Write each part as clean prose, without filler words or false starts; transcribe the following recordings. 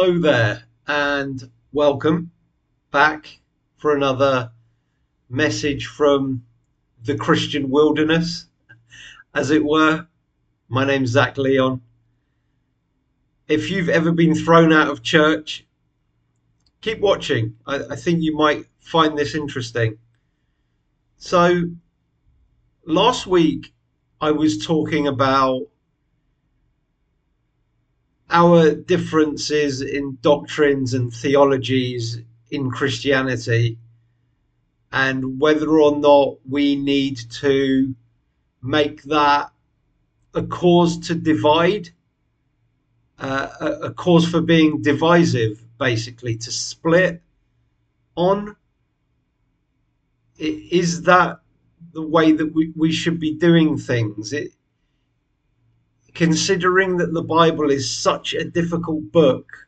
Hello there, and welcome back for another message from the Christian wilderness, as it were. My name's Zach Leon. If you've ever been thrown out of church, keep watching. I think you might find this interesting. So, last week I was talking about our differences in doctrines and theologies in Christianity, and whether or not we need to make that a cause to divide, a cause for being divisive, basically, to split on. Is that the way that we should be doing things? Considering that the Bible is such a difficult book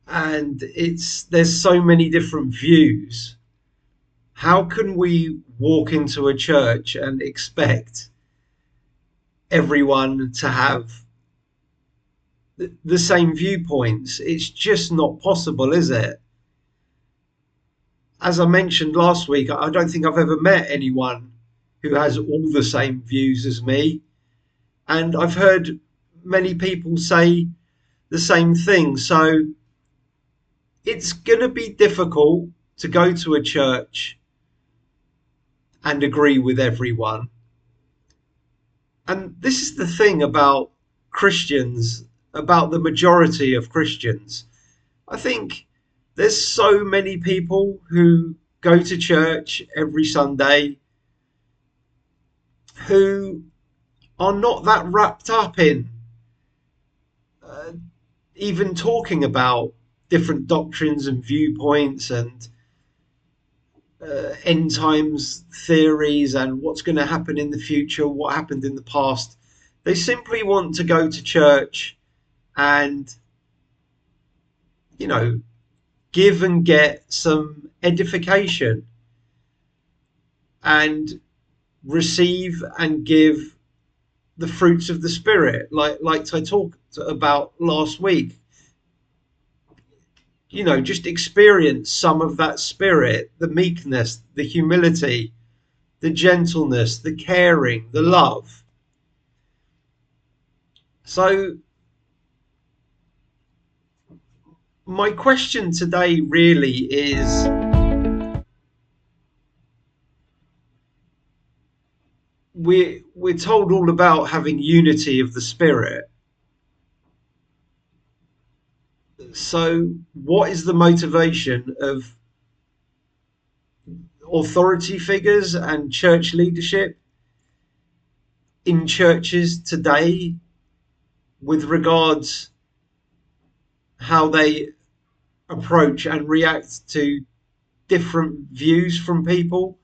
and there's so many different views, how can we walk into a church and expect everyone to have the same viewpoints? It's just not possible, is it? As I mentioned last week, I don't think I've ever met anyone who has all the same views as me. And I've heard many people say the same thing. So it's going to be difficult to go to a church and agree with everyone. And this is the thing about Christians, about the majority of Christians. I think there's so many people who go to church every Sunday who are not that wrapped up in uh, even talking about different doctrines and viewpoints and end times theories and what's going to happen in the future, what happened in the past. They simply want to go to church and, you know, give and get some edification and receive and give the fruits of the spirit, like I talked about last week. You know, just experience some of that spirit, the meekness, the humility, the gentleness, the caring, the love. So my question today really is, we're told all about having unity of the spirit. So what is the motivation of authority figures and church leadership in churches today with regards how they approach and react to different views from people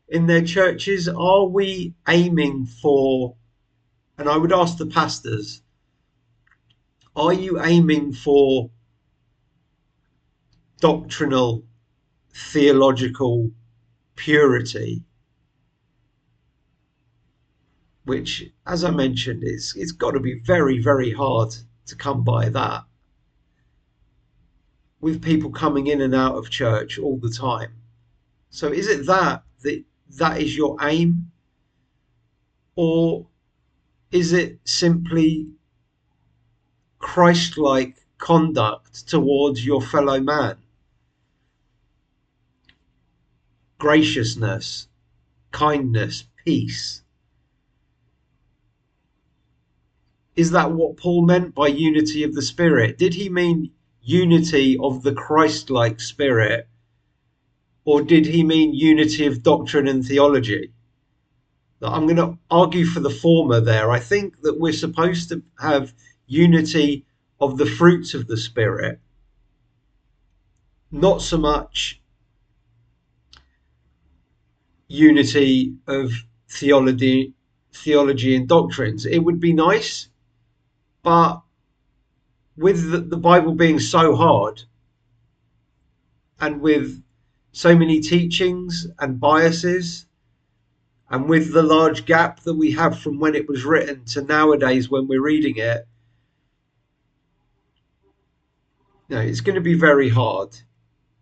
in their churches? Are we aiming for, and I would ask the pastors, are you aiming for doctrinal, theological purity? Which, as I mentioned, it's got to be very, very hard to come by that with people coming in and out of church all the time. So is it that is your aim, or is it simply Christ-like conduct towards your fellow man? Graciousness, kindness, peace. Is that what Paul meant by unity of the Spirit? Did he mean unity of the Christ-like Spirit, or did he mean unity of doctrine and theology? I'm going to argue for the former there. I think that we're supposed to have unity of the fruits of the Spirit, not so much unity of theology and doctrines. It would be nice, but with the Bible being so hard and with so many teachings and biases, and with the large gap that we have from when it was written to nowadays when we're reading it, It's going to be very hard,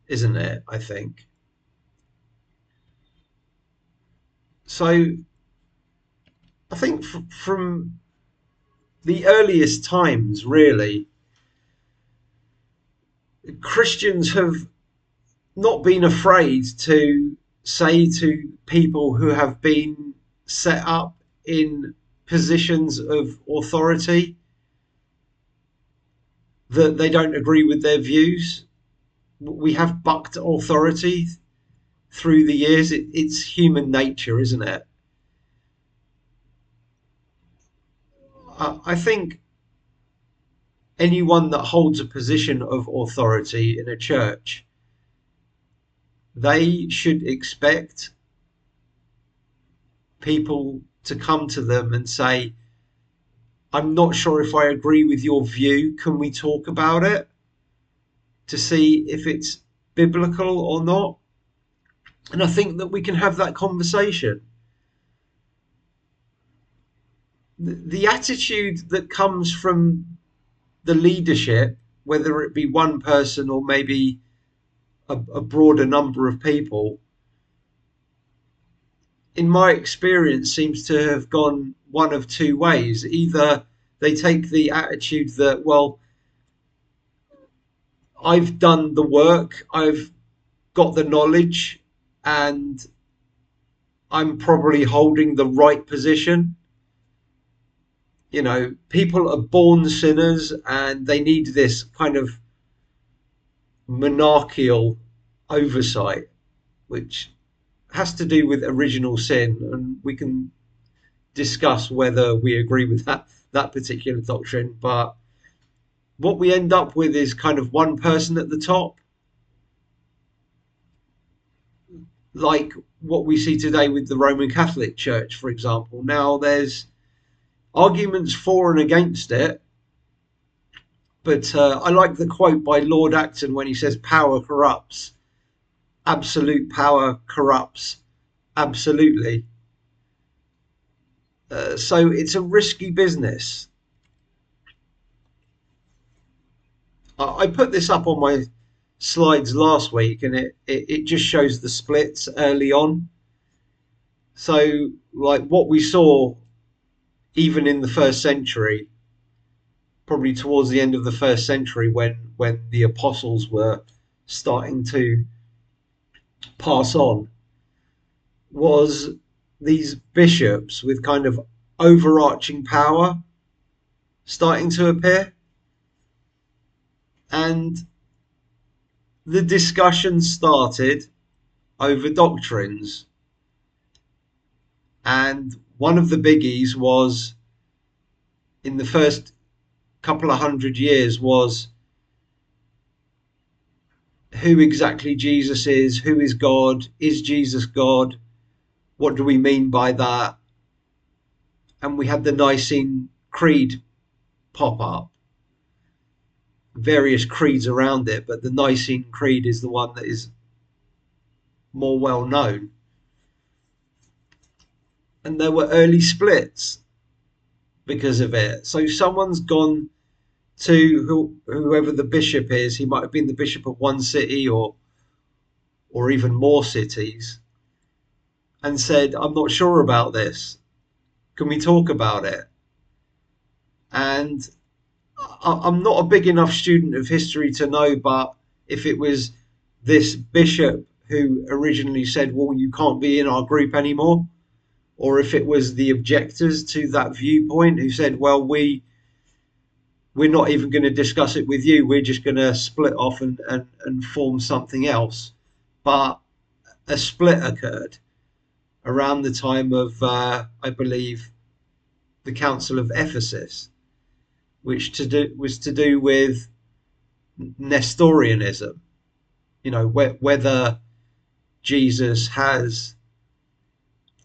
isn't it? I think so. I think from the earliest times, really, Christians have not been afraid to say to people who have been set up in positions of authority that they don't agree with their views. We have bucked authority through the years. It's human nature, isn't it? I think anyone that holds a position of authority in a church, they should expect people to come to them and say, I'm not sure if I agree with your view. Can we talk about it to see if it's biblical or not? And I think that we can have that conversation. The attitude that comes from the leadership, whether it be one person or maybe a broader number of people, in my experience, seems to have gone one of two ways. Either they take the attitude that, well, I've done the work, I've got the knowledge, and I'm probably holding the right position. People are born sinners and they need this kind of monarchical oversight, which has to do with original sin. And we can discuss whether we agree with that particular doctrine. But what we end up with is kind of one person at the top, like what we see today with the Roman Catholic Church, for example. Now, there's arguments for and against it, but I like the quote by Lord Acton when he says, "Power corrupts. Absolute power corrupts absolutely." So it's a risky business. I put this up on my slides last week, and it just shows the splits early on. So, like what we saw even in the first century, probably towards the end of the first century, when the apostles were starting to pass on, was these bishops with kind of overarching power starting to appear, and the discussion started over doctrines. And one of the biggies was, in the first couple of hundred years, was who exactly Jesus is, who is God, is Jesus God, what do we mean by that? And we had the Nicene Creed pop up, various creeds around it, but the Nicene Creed is the one that is more well known. And there were early splits because of it. So someone's gone to whoever the bishop is. He might have been the bishop of one city or even more cities, and said, I'm not sure about this. Can we talk about it? And I'm not a big enough student of history to know, but if it was this bishop who originally said, well, you can't be in our group anymore, or if it was the objectors to that viewpoint who said, well, we're not even going to discuss it with you, we're just going to split off and form something else. But a split occurred around the time of, I believe, the Council of Ephesus, which was to do with Nestorianism. Whether Jesus has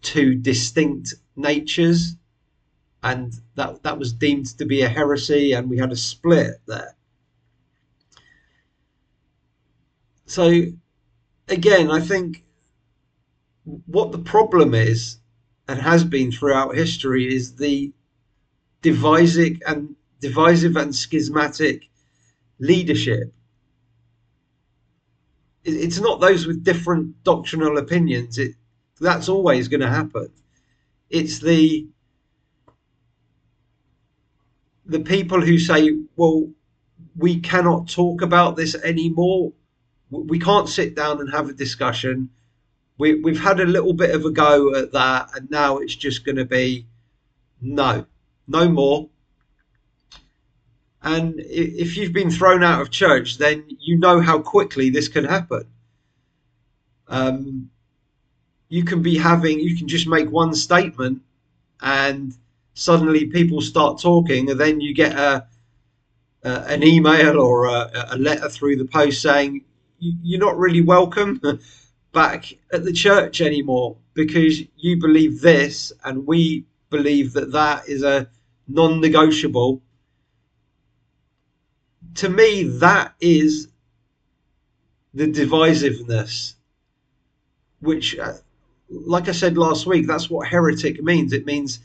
two distinct natures, and that was deemed to be a heresy, and we had a split there. So again, I think what the problem is, and has been throughout history, is the divisive and schismatic leadership It's not those with different doctrinal opinions. That's always going to happen. It's the people who say, well, we cannot talk about this anymore. We can't sit down and have a discussion. We've had a little bit of a go at that, and now it's just going to be no, no more. And if you've been thrown out of church, then you know how quickly this can happen. Um, you can just make one statement, and suddenly people start talking, and then you get an email or a letter through the post saying you're not really welcome back at the church anymore because you believe this and we believe that that is a non-negotiable. To me, that is the divisiveness, which, like I said last week, that's what heretic means. It means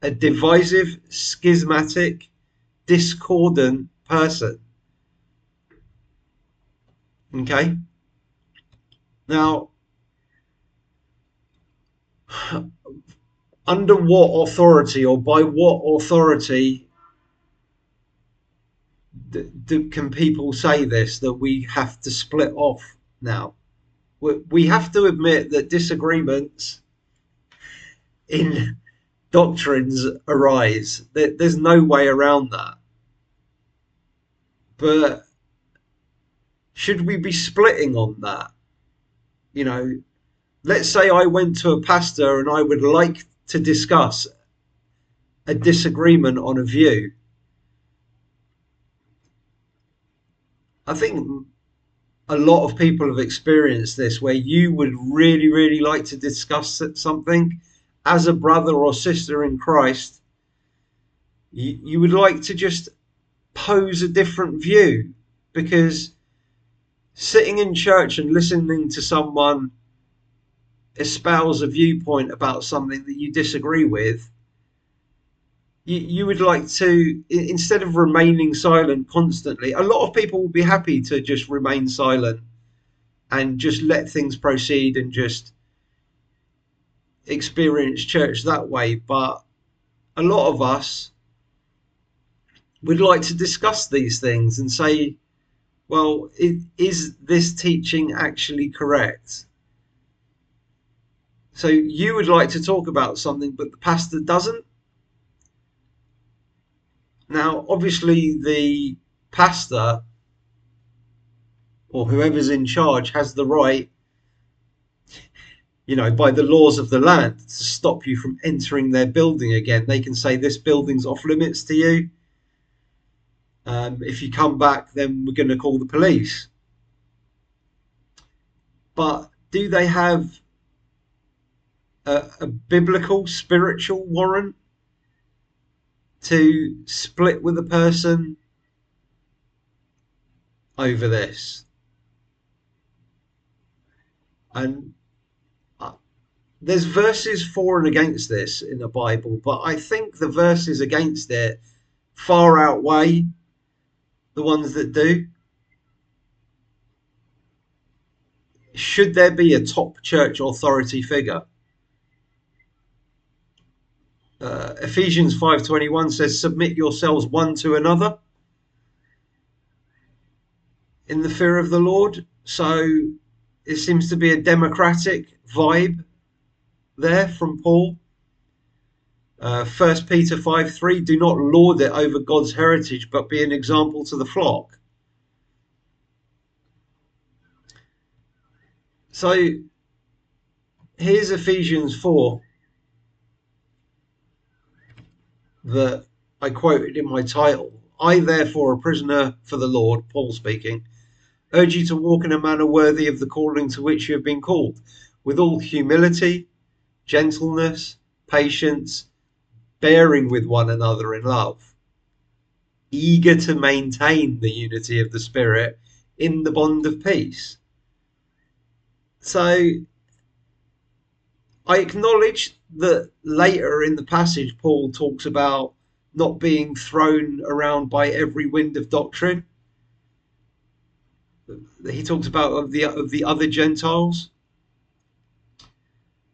a divisive, schismatic, discordant person. Okay? Now, under what authority or by what authority can people say this, that we have to split off now? We have to admit that disagreements in doctrines arise. There's no way around that. But should we be splitting on that? You know, let's say I went to a pastor and I would like to discuss a disagreement on a view. I think a lot of people have experienced this, where you would really, really like to discuss something as a brother or sister in Christ. You would like to just pose a different view, because sitting in church and listening to someone espouse a viewpoint about something that you disagree with, you would like to, instead of remaining silent constantly, a lot of people will be happy to just remain silent and just let things proceed and just experience church that way. But a lot of us would like to discuss these things and say, well, is this teaching actually correct? So you would like to talk about something, but the pastor doesn't. Now, obviously, the pastor or whoever's in charge has the right, by the laws of the land, to stop you from entering their building again. They can say this building's off limits to you. If you come back, then we're going to call the police. But do they have a biblical, spiritual warrant to split with a person over this? And there's verses for and against this in the Bible, but I think the verses against it far outweigh the ones that do. Should there be a top church authority figure? Ephesians 5:21 says, submit yourselves one to another in the fear of the Lord. So it seems to be a democratic vibe there from Paul. 1 Peter 5:3, do not lord it over God's heritage, but be an example to the flock. So here's Ephesians 4 that I quoted in my title. I, therefore, a prisoner for the Lord, Paul speaking, urge you to walk in a manner worthy of the calling to which you have been called, with all humility, gentleness, patience, bearing with one another in love, eager to maintain the unity of the Spirit in the bond of peace. So I acknowledge that later in the passage, Paul talks about not being thrown around by every wind of doctrine. He talks about of the other Gentiles.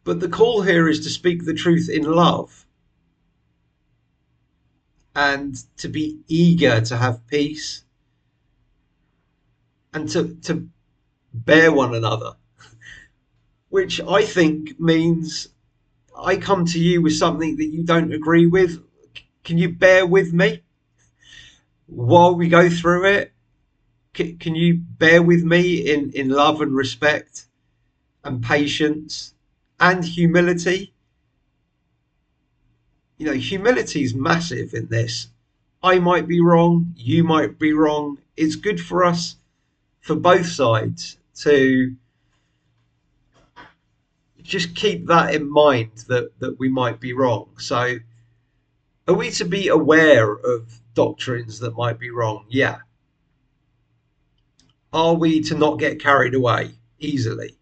But the call here is to speak the truth in love and to be eager to have peace and to bear one another, which I think means I come to you with something that you don't agree with. Can you bear with me while we go through it? Can you bear with me in love and respect and patience and humility? You know, humility is massive in this. I might be wrong, you might be wrong. It's good for us, for both sides, to just keep that in mind, that we might be wrong. So, are we to be aware of doctrines that might be wrong? Yeah. Are we to not get carried away easily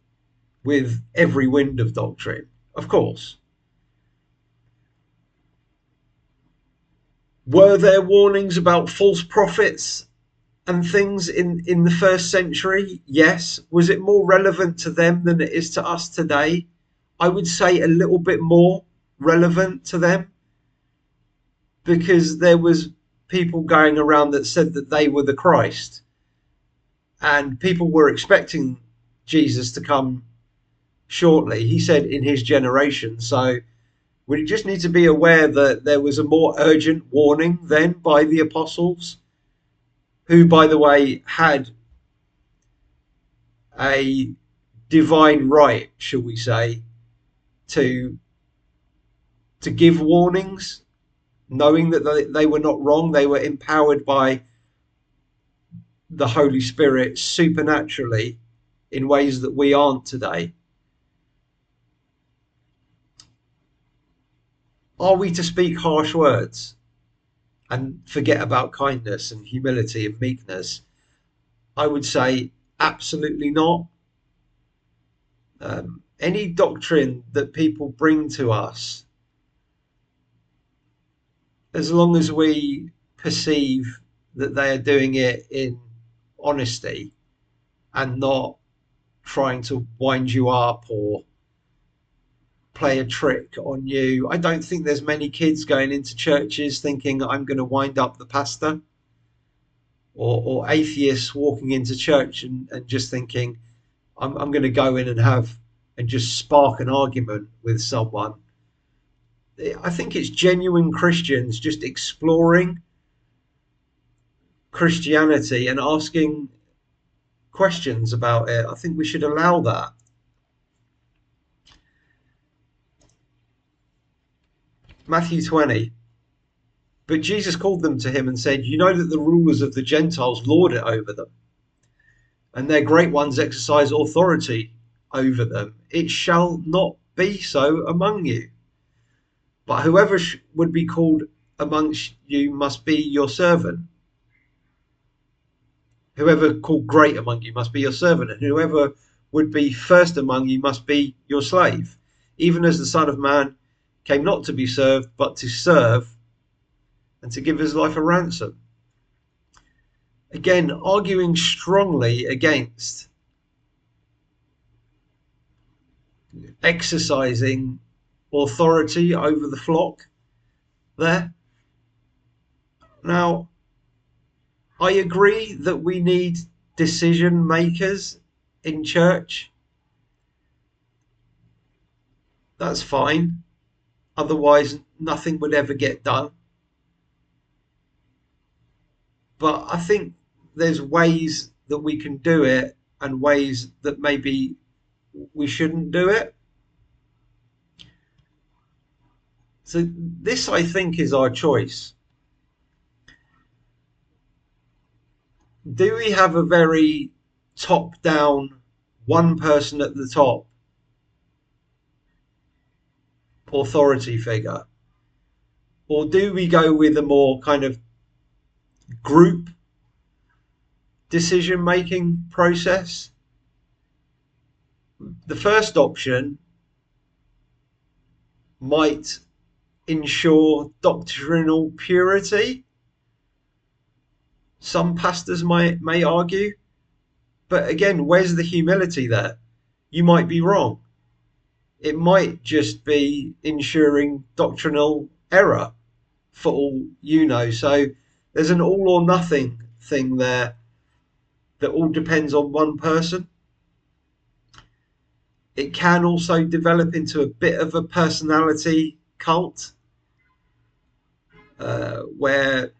with every wind of doctrine? Of course. Were there warnings about false prophets and things in the first century? Yes. Was it more relevant to them than it is to us today? I would say a little bit more relevant to them, because there was people going around that said that they were the Christ, and people were expecting Jesus to come shortly. He said in his generation. So we just need to be aware that there was a more urgent warning then by the apostles, who, by the way, had a divine right, shall we say, to give warnings, knowing that they were not wrong. They were empowered by the Holy Spirit supernaturally in ways that we aren't today. Are we to speak harsh words and forget about kindness and humility and meekness? I would say absolutely not. Any doctrine that people bring to us, as long as we perceive that they are doing it in honesty and not trying to wind you up or play a trick on you. I don't think there's many kids going into churches thinking I'm going to wind up the pastor, or atheists walking into church and just thinking I'm going to go in and just spark an argument with someone. I think it's genuine Christians just exploring Christianity and asking questions about it. I think we should allow that. Matthew 20. But Jesus called them to him and said, "You know that the rulers of the Gentiles lord it over them, and their great ones exercise authority over them. It shall not be so among you. But whoever would be called amongst you must be your servant. Whoever called great among you must be your servant, and whoever would be first among you must be your slave, even as the Son of Man came not to be served, but to serve and to give his life a ransom." Again, arguing strongly against exercising authority over the flock there. Now, I agree that we need decision makers in church. That's fine. Otherwise, nothing would ever get done. But I think there's ways that we can do it and ways that maybe we shouldn't do it. So this, I think, is our choice. Do we have a very top down, one person at the top authority figure, or do we go with a more kind of group decision making process? The first option might ensure doctrinal purity, some pastors may argue, But again, where's the humility there? You might be wrong. It might just be ensuring doctrinal error for all you know. So there's an all or nothing thing there that all depends on one person. It can also develop into a bit of a personality cult where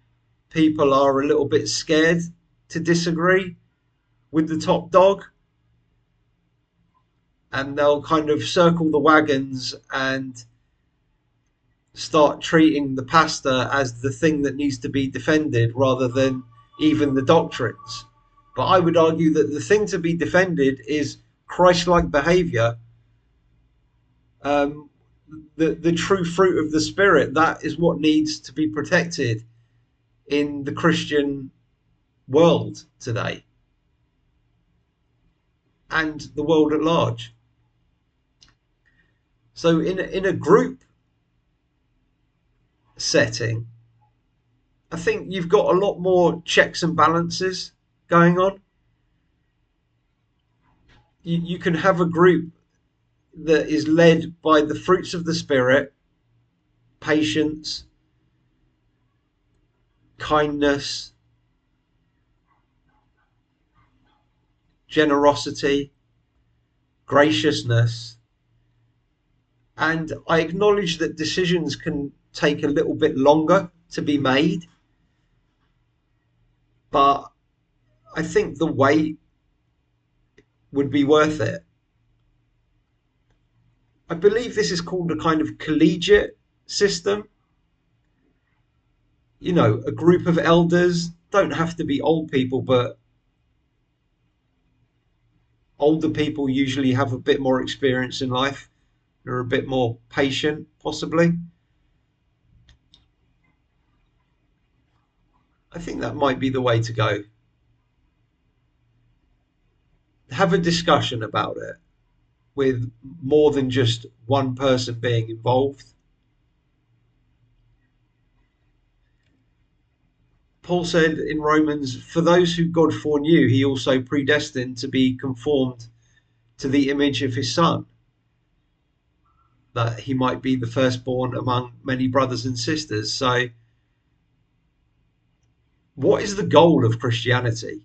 people are a little bit scared to disagree with the top dog, and they'll kind of circle the wagons and start treating the pastor as the thing that needs to be defended rather than even the doctrines. But I would argue that the thing to be defended is Christ-like behavior, um, the true fruit of the Spirit. That is what needs to be protected in the Christian world today and the world at large. So in a group setting, I think you've got a lot more checks and balances going on. You can have a group that is led by the fruits of the Spirit, patience, kindness, generosity, graciousness. And I acknowledge that decisions can take a little bit longer to be made, but I think the wait would be worth it. I believe this is called a kind of collegiate system. You know, a group of elders don't have to be old people, but older people usually have a bit more experience in life. They're a bit more patient, possibly. I think that might be the way to go. Have a discussion about it with more than just one person being involved. Paul said in Romans, for those who God foreknew, he also predestined to be conformed to the image of his son, that he might be the firstborn among many brothers and sisters. So, what is the goal of Christianity?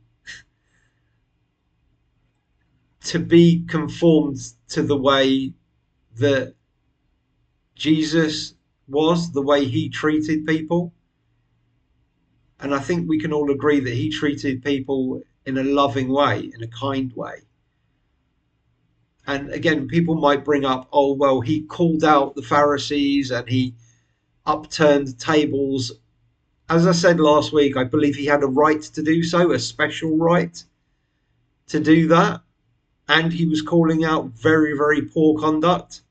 To be conformed to the way that Jesus was, the way he treated people. And I think we can all agree that he treated people in a loving way, in a kind way. And again, people might bring up, oh, well, he called out the Pharisees and he upturned tables. As I said last week, I believe he had a right to do so, a special right to do that. And he was calling out very, very poor conduct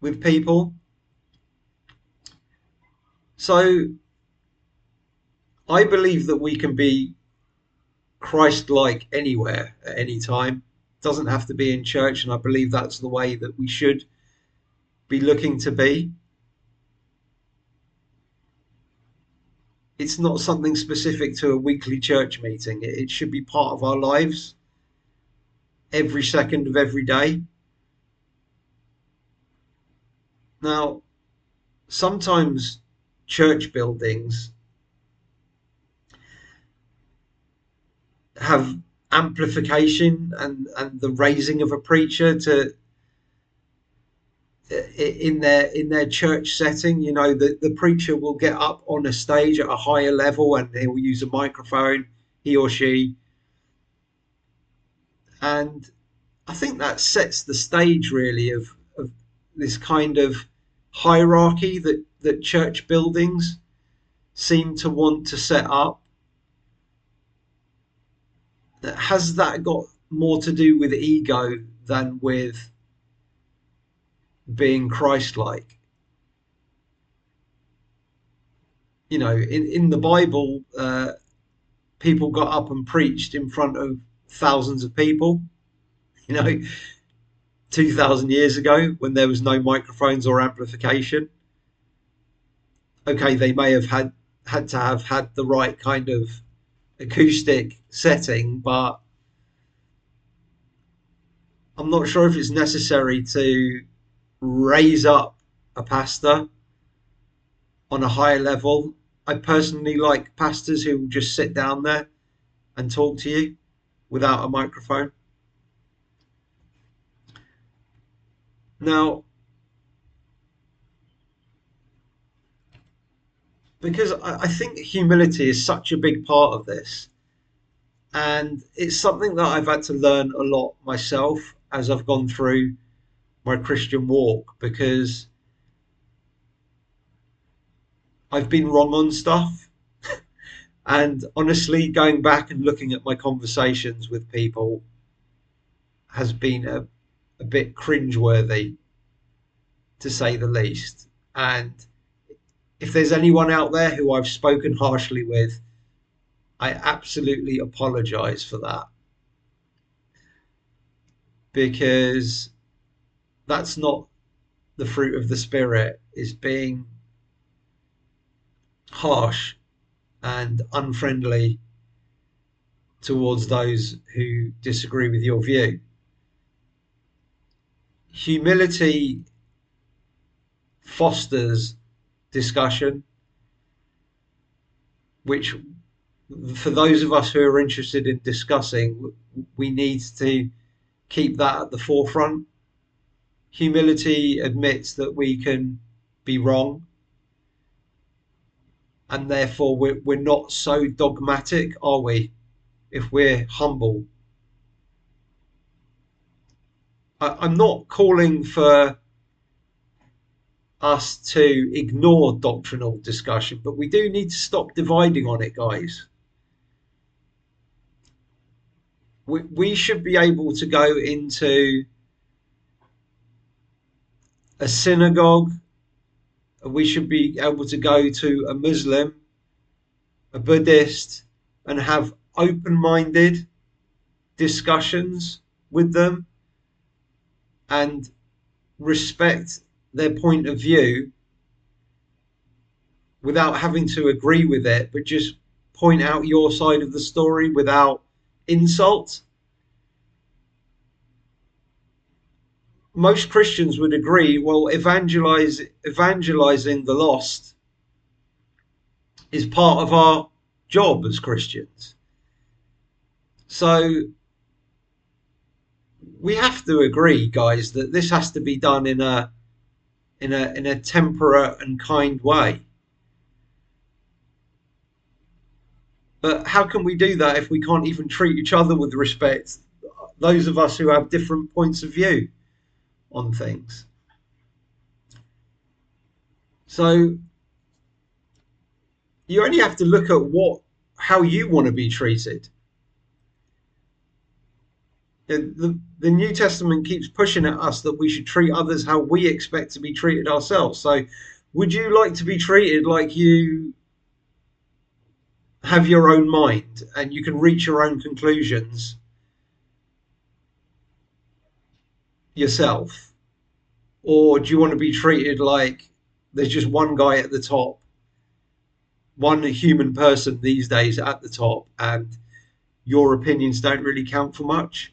with people. So I believe that we can be Christ-like anywhere at any time. It doesn't have to be in church, and I believe that's the way that we should be looking to be. It's not something specific to a weekly church meeting. It should be part of our lives every second of every day. Now, sometimes church buildings have amplification and the raising of a preacher to in their church setting. You know, the preacher will get up on a stage at a higher level and he will use a microphone, he or she, and I think that sets the stage really of this kind of hierarchy that church buildings seem to want to set up. Has that got more to do with ego than with being Christ-like? You know, in the Bible, people got up and preached in front of thousands of people. You know, 2,000 years ago when there was no microphones or amplification. Okay, they may have had to have had the right kind of acoustic setting, but I'm not sure if it's necessary to raise up a pastor on a higher level. I personally like pastors who will just sit down there and talk to you without a microphone. Now, because I think humility is such a big part of this, and it's something that I've had to learn a lot myself as I've gone through my Christian walk, because I've been wrong on stuff. And honestly, going back and looking at my conversations with people has been a bit cringeworthy, to say the least. And if there's anyone out there who I've spoken harshly with, I absolutely apologize for that, because that's not the fruit of the spirit, is being harsh and unfriendly towards those who disagree with your view. Humility fosters discussion, which, for those of us who are interested in discussing, we need to keep that at the forefront. Humility admits that we can be wrong, and therefore we're not so dogmatic, are we, if we're humble? I'm not calling for us to ignore doctrinal discussion, but we do need to stop dividing on it, guys. We should be able to go into a synagogue, we should be able to go to a Muslim, a Buddhist, and have open minded discussions with them and respect their point of view without having to agree with it, but just point out your side of the story without insult. Most Christians would agree, well, evangelizing the lost is part of our job as Christians. So we have to agree, guys, that this has to be done in a temperate and kind way. But how can we do that if we can't even treat each other with respect? Those of us who have different points of view on things. So you only have to look at how you want to be treated. The New Testament keeps pushing at us that we should treat others how we expect to be treated ourselves. So would you like to be treated like you have your own mind and you can reach your own conclusions yourself? Or do you want to be treated like there's just one guy at the top, one human person these days at the top, and your opinions don't really count for much?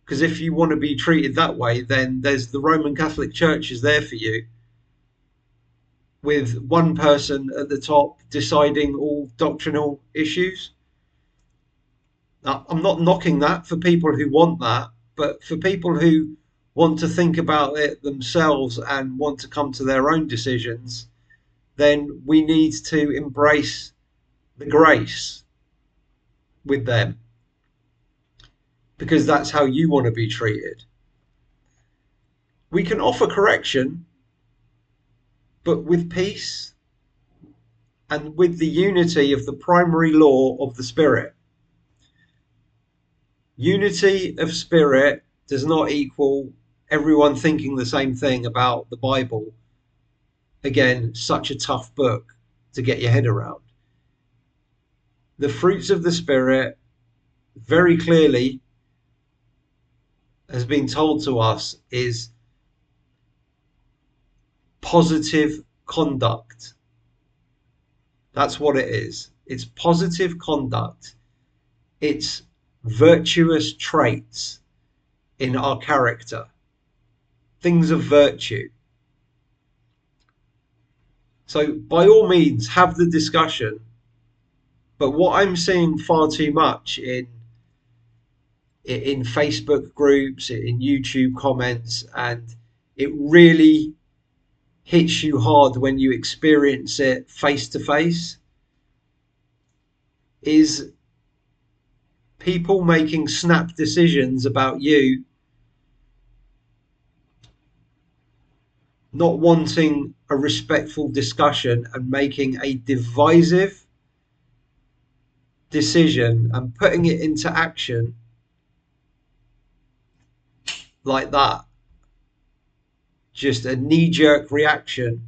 Because if you want to be treated that way, then there's the Roman Catholic Church is there for you, with one person at the top deciding all doctrinal issues. Now, I'm not knocking that for people who want that, but for people who want to think about it themselves and want to come to their own decisions, then we need to embrace the grace with them, because that's how you want to be treated. We can offer correction, but with peace and with the unity of the primary law of the Spirit. Unity of spirit does not equal everyone thinking the same thing about the Bible. Again, such a tough book to get your head around. The fruits of the Spirit very clearly has been told to us is positive conduct. That's what it is. It's positive conduct. It's virtuous traits. in our character, things of virtue. So by all means, have the discussion. But what I'm seeing far too much in Facebook groups, in YouTube comments, and it really hits you hard when you experience it face to face, is people making snap decisions about you, not wanting a respectful discussion and making a divisive decision and putting it into action like that. Just a knee jerk reaction.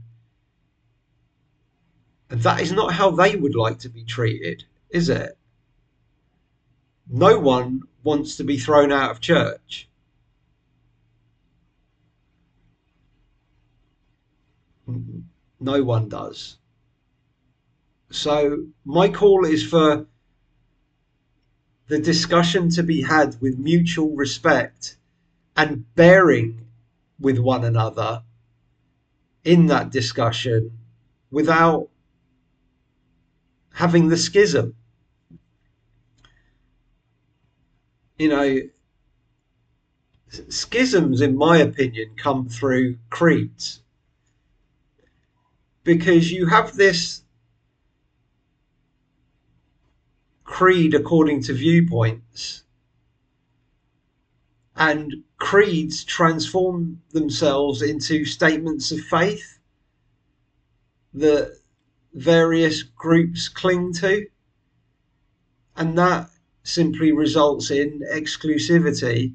And that is not how they would like to be treated, is it? No one wants to be thrown out of church. No one does. So my call is for the discussion to be had with mutual respect and bearing with one another in that discussion without having the schism. You know, schisms, in my opinion, come through creeds, because you have this creed according to viewpoints, and creeds transform themselves into statements of faith that various groups cling to, and that simply results in exclusivity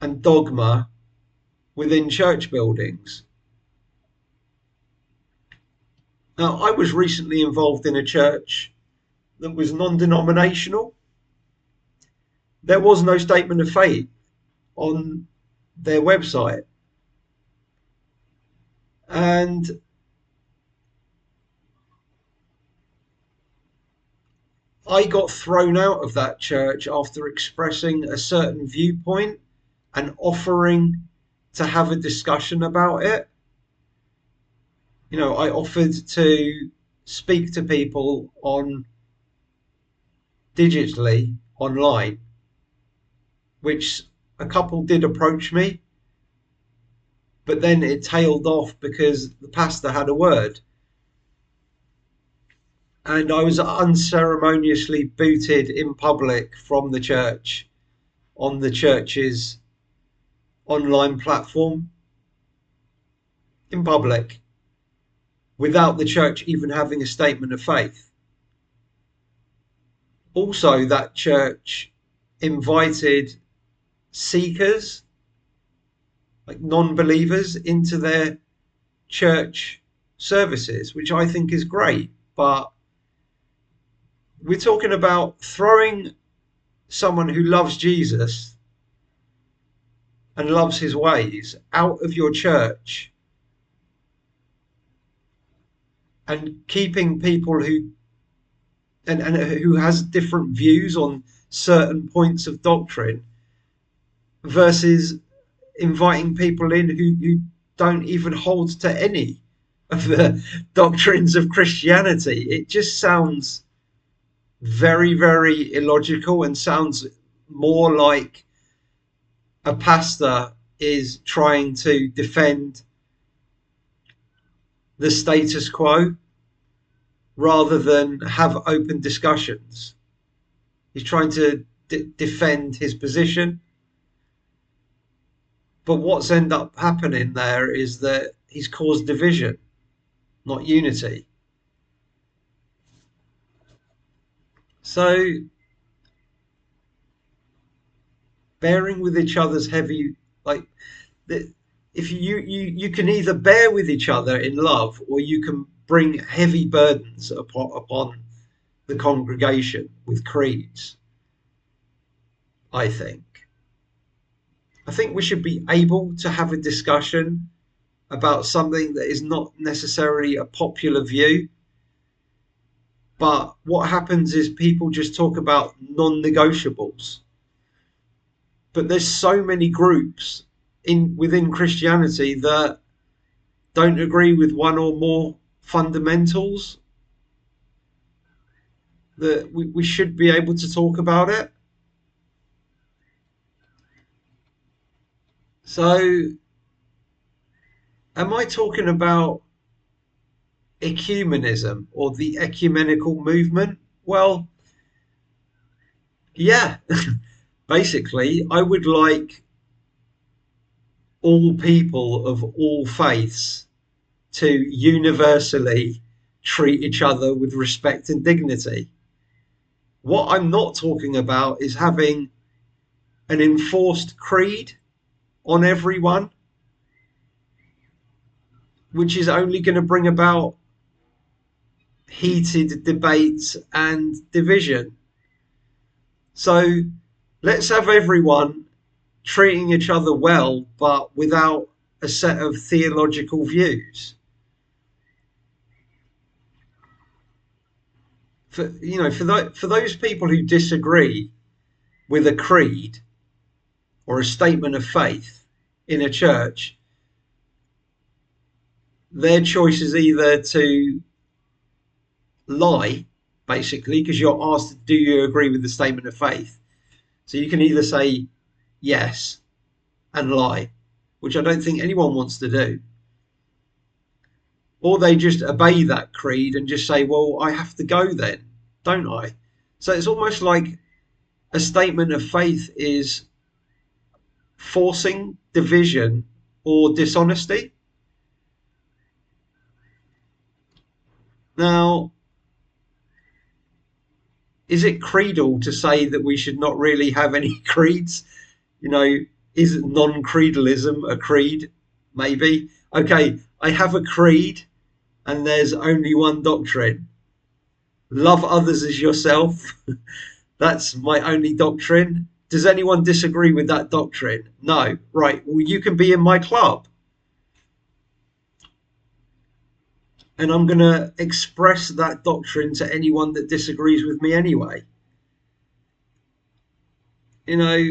and dogma within church buildings. Now, I was recently involved in a church that was non-denominational. There was no statement of faith on their website. And I got thrown out of that church after expressing a certain viewpoint and offering to have a discussion about it. You know, I offered to speak to people on digitally online, which a couple did approach me, but then it tailed off because the pastor had a word. And I was unceremoniously booted in public from the church on the church's online platform in public without the church even having a statement of faith. Also, that church invited seekers, like non-believers, into their church services, which I think is great. But we're talking about throwing someone who loves Jesus and loves his ways out of your church and keeping people who and who has different views on certain points of doctrine versus inviting people in who don't even hold to any of the doctrines of Christianity. It just sounds very, very illogical and sounds more like a pastor is trying to defend the status quo rather than have open discussions. He's trying to defend his position. But what's ended up happening there is that he's caused division, not unity. So bearing with each other's heavy, like, if you can either bear with each other in love, or you can bring heavy burdens upon the congregation with creeds. I think we should be able to have a discussion about something that is not necessarily a popular view. But what happens is people just talk about non-negotiables. But there's so many groups within Christianity that don't agree with one or more fundamentals, that we should be able to talk about it. So, am I talking about ecumenism or the ecumenical movement? Well, yeah. Basically, I would like all people of all faiths to universally treat each other with respect and dignity. What I'm not talking about is having an enforced creed on everyone, which is only going to bring about heated debates and division. So let's have everyone treating each other well, but without a set of theological views. For those people who disagree with a creed or a statement of faith in a church, their choice is either to lie, basically, because you're asked, do you agree with the statement of faith? So you can either say yes and lie, which I don't think anyone wants to do, or they just obey that creed and just say, well, I have to go then, don't I? So it's almost like a statement of faith is forcing division or dishonesty. Now, is it creedal to say that we should not really have any creeds? You know, is non-creedalism a creed? Maybe. Okay, I have a creed and there's only one doctrine. Love others as yourself. That's my only doctrine. Does anyone disagree with that doctrine? No. Right. Well, you can be in my club. And I'm going to express that doctrine to anyone that disagrees with me anyway. You know,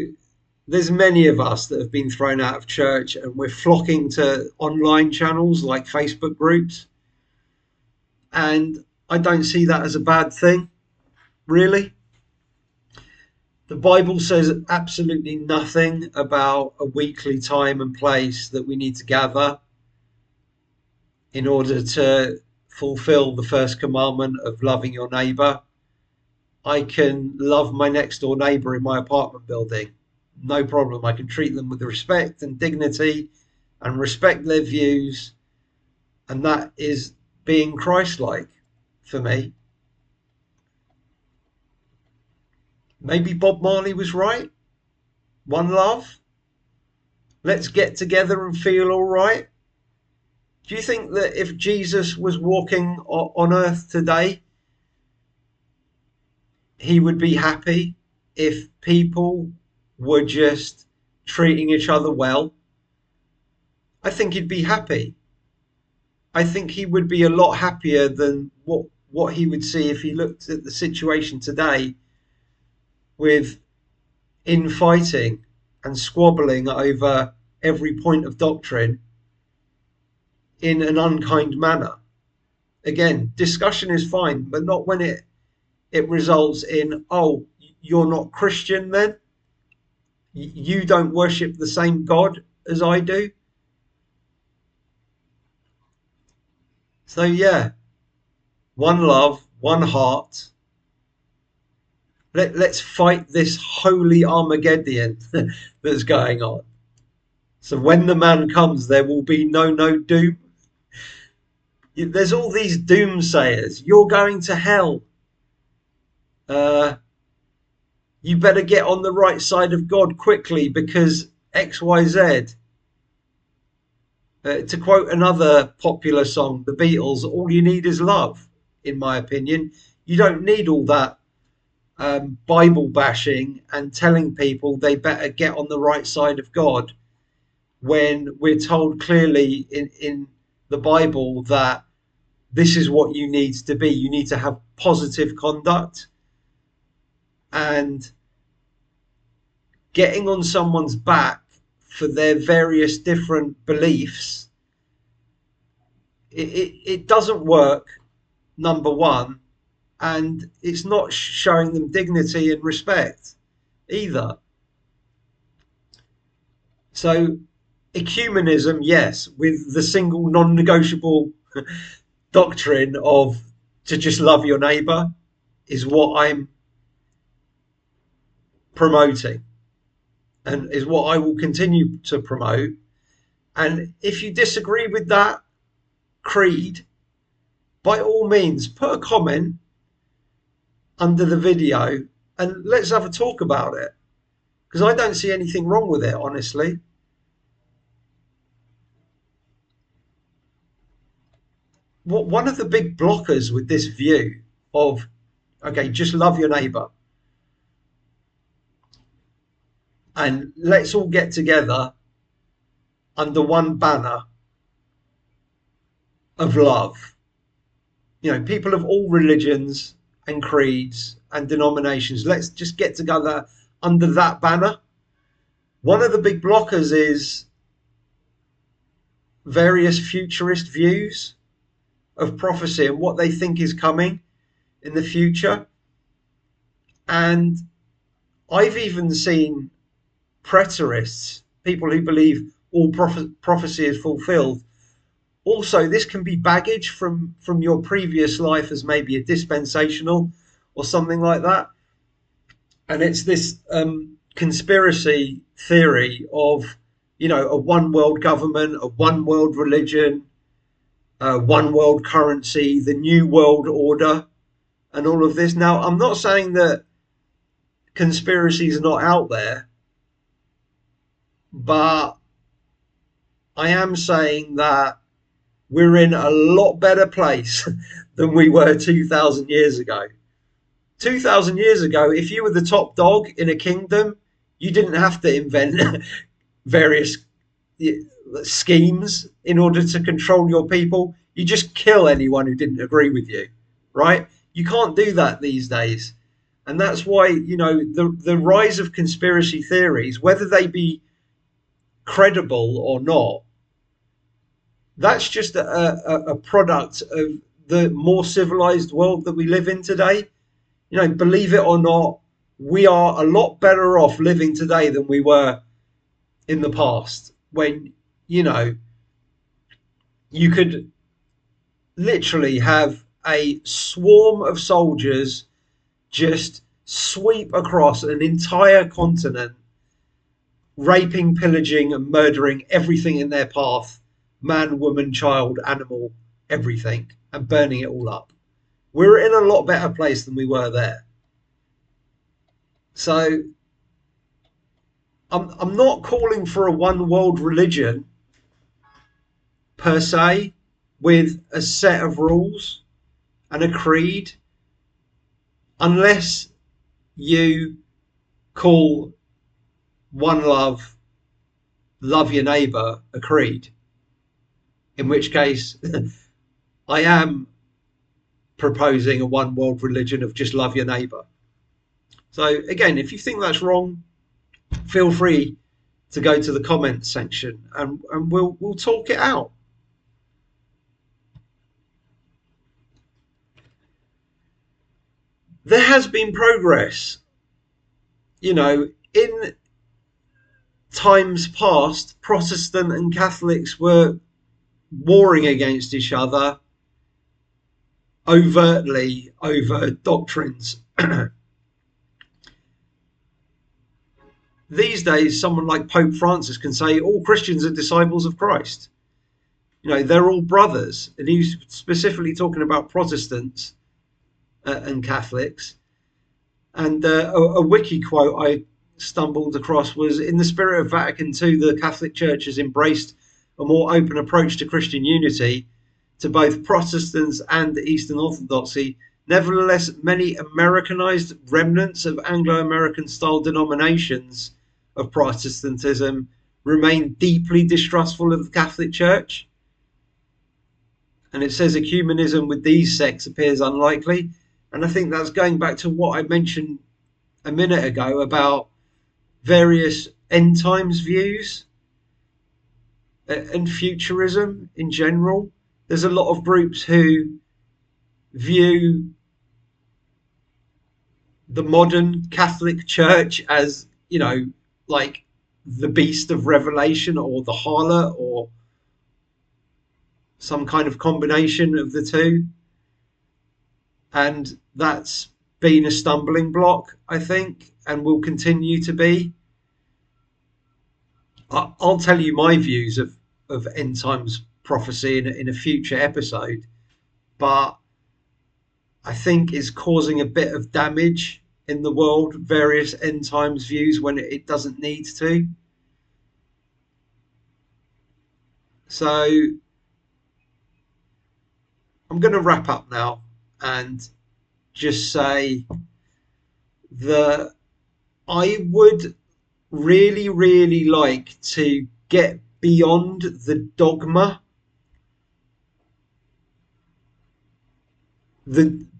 there's many of us that have been thrown out of church and we're flocking to online channels like Facebook groups. And I don't see that as a bad thing, really. The Bible says absolutely nothing about a weekly time and place that we need to gather in order to fulfill the first commandment of loving your neighbor. I can love my next door neighbor in my apartment building. No problem. I can treat them with respect and dignity and respect their views. And that is being Christ-like for me. Maybe Bob Marley was right. One love. Let's get together and feel all right. Do you think that if Jesus was walking on earth today, he would be happy if people were just treating each other well? I think he'd be happy. I think he would be a lot happier than what he would see if he looked at the situation today with infighting and squabbling over every point of doctrine in an unkind manner. Again, discussion is fine, but not when it results in, oh, you're not Christian then? You don't worship the same God as I do? So yeah, one love, one heart. Let's fight this holy Armageddon that's going on. So when the man comes, there will be no doom. There's all these doomsayers. You're going to hell. You better get on the right side of God quickly because XYZ. To quote another popular song, the Beatles, all you need is love, in my opinion. You don't need all that Bible bashing and telling people they better get on the right side of God when we're told clearly in the Bible that this is what you need to be. You need to have positive conduct and getting on someone's back for their various different beliefs, it doesn't work, number one, and it's not showing them dignity and respect either. So ecumenism, yes, with the single non-negotiable doctrine of to just love your neighbor, is what I'm promoting and is what I will continue to promote. And if you disagree with that creed, by all means, put a comment under the video and let's have a talk about it, because I don't see anything wrong with it, honestly. One of the big blockers with this view of, okay, just love your neighbor and let's all get together under one banner of love. You know, people of all religions and creeds and denominations, let's just get together under that banner. One of the big blockers is various futurist views of prophecy and what they think is coming in the future. And I've even seen preterists, people who believe all prophecy is fulfilled. Also, this can be baggage from your previous life as maybe a dispensational or something like that. And it's this conspiracy theory of, you know, a one world government, a one world religion, one world currency, the new world order, and all of this. Now, I'm not saying that conspiracies are not out there, but I am saying that we're in a lot better place than we were 2,000 years ago. 2,000 years ago, if you were the top dog in a kingdom, you didn't have to invent various schemes in order to control your people. You just kill anyone who didn't agree with you, right? You can't do that these days. And that's why, you know, the rise of conspiracy theories, whether they be credible or not, that's just a product of the more civilized world that we live in today. You know, believe it or not, we are a lot better off living today than we were in the past, when, you know, you could literally have a swarm of soldiers just sweep across an entire continent, raping, pillaging, and murdering everything in their path, man, woman, child, animal, everything, and burning it all up. We're in a lot better place than we were there. So I'm not calling for a one world religion per se, with a set of rules and a creed, unless you call one love, love your neighbor, a creed, in which case I am proposing a one world religion of just love your neighbor. So again, if you think that's wrong, feel free to go to the comments section and we'll talk it out. There has been progress. You know, in times past, Protestant and Catholics were warring against each other overtly over doctrines. These days, someone like Pope Francis can say all Christians are disciples of Christ. You know, they're all brothers. And he's specifically talking about Protestants and Catholics. And a wiki quote I stumbled across was, in the spirit of Vatican II, the Catholic Church has embraced a more open approach to Christian unity to both Protestants and Eastern Orthodoxy. Nevertheless, many Americanized remnants of Anglo-American style denominations of Protestantism remain deeply distrustful of the Catholic Church. And it says ecumenism with these sects appears unlikely. And I think that's going back to what I mentioned a minute ago about various end times views and futurism in general. There's a lot of groups who view the modern Catholic Church as, like the beast of Revelation or the harlot or some kind of combination of the two. And that's been a stumbling block, I think, and will continue to be. I'll tell you my views of end times prophecy in a future episode, but I think it's causing a bit of damage in the world, various end times views when it doesn't need to. So I'm going to wrap up now and just say that I would really, really like to get beyond the dogma,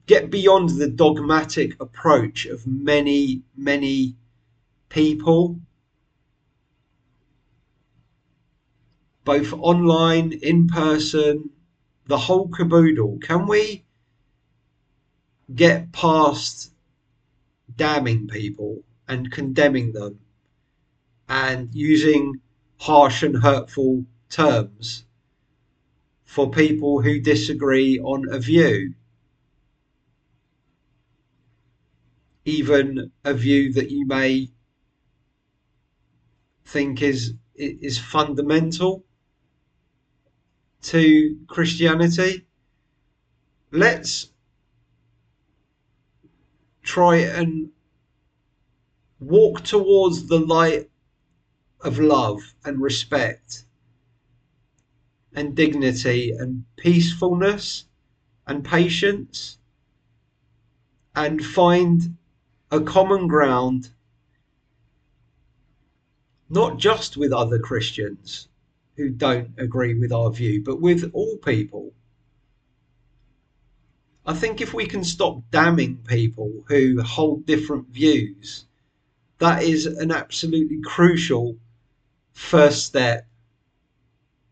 get beyond the dogmatic approach of many, many people, both online, in person, the whole caboodle. Can we get past damning people and condemning them and using harsh and hurtful terms for people who disagree on a view, even a view that you may think is fundamental to Christianity? Let's try and walk towards the light of love and respect and dignity and peacefulness and patience, and find a common ground, not just with other Christians who don't agree with our view, but with all people. I think if we can stop damning people who hold different views, that is an absolutely crucial first step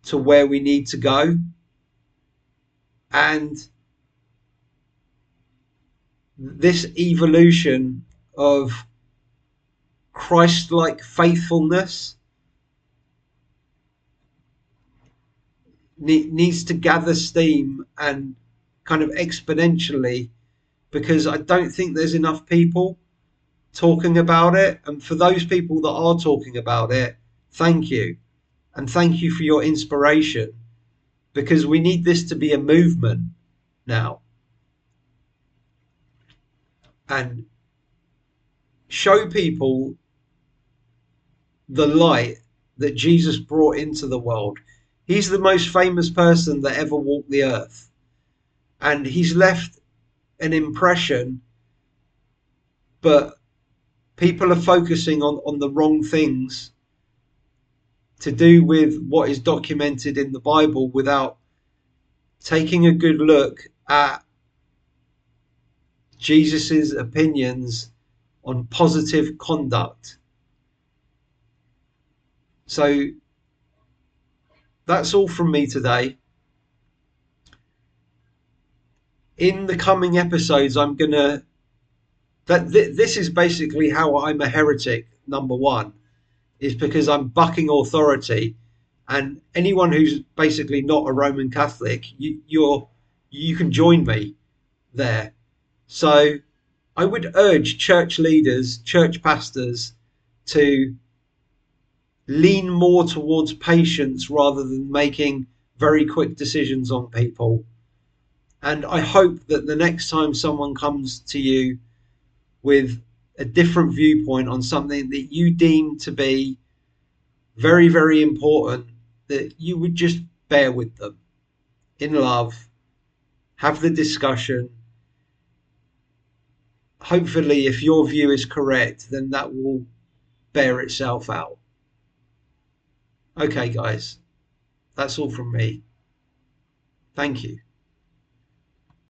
to where we need to go. And this evolution of Christ-like faithfulness needs to gather steam and kind of exponentially, because I don't think there's enough people talking about it. And for those people that are talking about it, thank you. And thank you for your inspiration, because we need this to be a movement now, and show people the light that Jesus brought into the world. He's the most famous person that ever walked the earth, and he's left an impression, but people are focusing on the wrong things to do with what is documented in the Bible without taking a good look at Jesus's opinions on positive conduct. So that's all from me today. In the coming episodes, I'm gonna this is basically how I'm a heretic. Number one is because I'm bucking authority, and anyone who's basically not a Roman Catholic, you can join me there. So I would urge church leaders, church pastors, to lean more towards patience rather than making very quick decisions on people. And I hope that the next time someone comes to you with a different viewpoint on something that you deem to be very, very important, that you would just bear with them in love, have the discussion. Hopefully, if your view is correct, then that will bear itself out. Okay, guys, that's all from me. Thank you.